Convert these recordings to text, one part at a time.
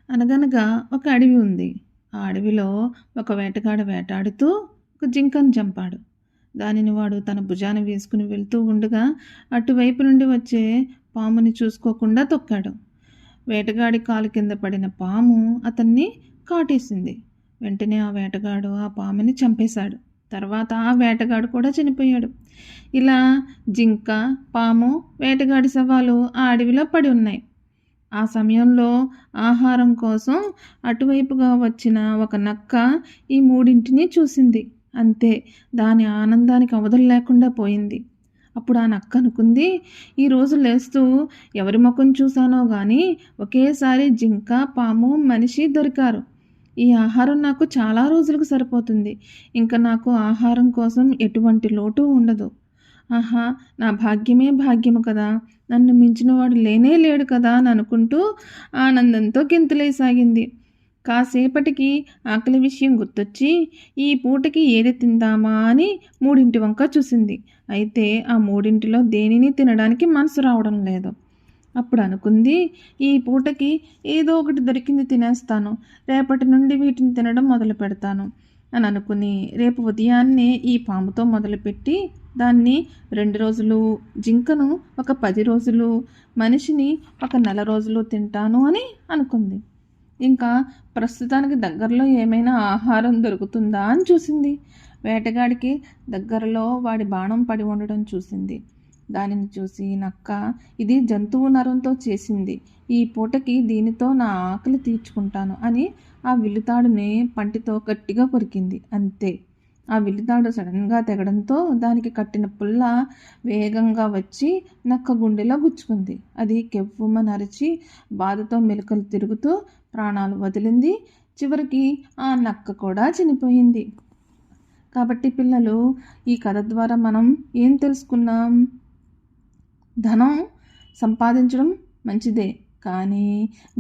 అనగనగా ఒక అడవి ఉంది. ఆ అడవిలో ఒక వేటగాడు వేటాడుతూ ఒక జింకను చంపాడు. దానిని వాడు తన భుజాన వేసుకుని వెళ్తూ ఉండగా అటువైపు నుండి వచ్చే పాముని చూసుకోకుండా తొక్కాడు. వేటగాడి కాలు కింద పడిన పాము అతన్ని కాటేసింది. వెంటనే ఆ వేటగాడు ఆ పాముని చంపేశాడు. తర్వాత ఆ వేటగాడు కూడా చనిపోయాడు. ఇలా జింక, పాము, వేటగాడి శవాలు ఆ అడవిలో పడి ఉన్నాయి. ఆ సమయంలో ఆహారం కోసం అటువైపుగా వచ్చిన ఒక నక్క ఈ మూడింటిని చూసింది. అంతే, దాని ఆనందానికి అవధులు లేకుండా పోయింది. అప్పుడు ఆ నక్క అనుకుంది, ఈరోజు లేస్తూ ఎవరి ముఖం చూశానో గాని ఒకేసారి జింక, పాము, మనిషి దొరికారు. ఈ ఆహారం నాకు చాలా రోజులకు సరిపోతుంది. ఇంకా నాకు ఆహారం కోసం ఎటువంటి లోటు ఉండదు. ఆహా, నా భాగ్యమే భాగ్యము కదా, నన్ను మించినవాడు లేనే లేడు కదా అని అనుకుంటూ ఆనందంతో గెంతులేసాగింది. కాసేపటికి ఆకలి విషయం గుర్తొచ్చి ఈ పూటకి ఏది తిందామా అని మూడింటి వంక చూసింది. అయితే ఆ మూడింటిలో దేనిని తినడానికి మనసు రావడం లేదు. అప్పుడు అనుకుంది, ఈ పూటకి ఏదో ఒకటి దొరికింది తినేస్తాను, రేపటి నుండి వీటిని తినడం మొదలు పెడతాను అని అనుకుని రేపు ఉదయాన్నే ఈ పాముతో మొదలుపెట్టి దాన్ని 2 రోజులు, జింకను ఒక 10 రోజులు, మనిషిని ఒక నెల రోజులు తింటాను అని అనుకుంది. ఇంకా ప్రస్తుతానికి దగ్గరలో ఏమైనా ఆహారం దొరుకుతుందా అని చూసింది. వేటగాడికి దగ్గరలో వాడి బాణం పడి ఉండడం చూసింది. దానిని చూసి నక్క, ఇది జంతువు నరంతో చేసింది, ఈ పూటకి దీనితో నా ఆకలి తీర్చుకుంటాను అని ఆ విల్లుతాడుని పంటితో గట్టిగా కొరికింది. అంతే, ఆ విల్లుతాడు సడన్గా తెగడంతో దానికి కట్టిన పుల్ల వేగంగా వచ్చి నక్క గుండెలో గుచ్చుకుంది. అది కెవ్వుమని అరిచి బాధతో మెలికలు తిరుగుతూ ప్రాణాలు వదిలింది. చివరికి ఆ నక్క కూడా చనిపోయింది. కాబట్టి పిల్లలు, ఈ కథ ద్వారా మనం ఏం తెలుసుకున్నాం? ధనం సంపాదించడం మంచిదే, కానీ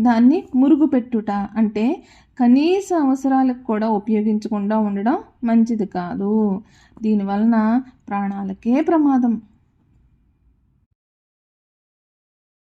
దాన్ని మురుగు పెట్టుట అంటే కనీస అవసరాలకు కూడా ఉపయోగించకుండా ఉండడం మంచిది కాదు. దీనివలన ప్రాణాలకే ప్రమాదం.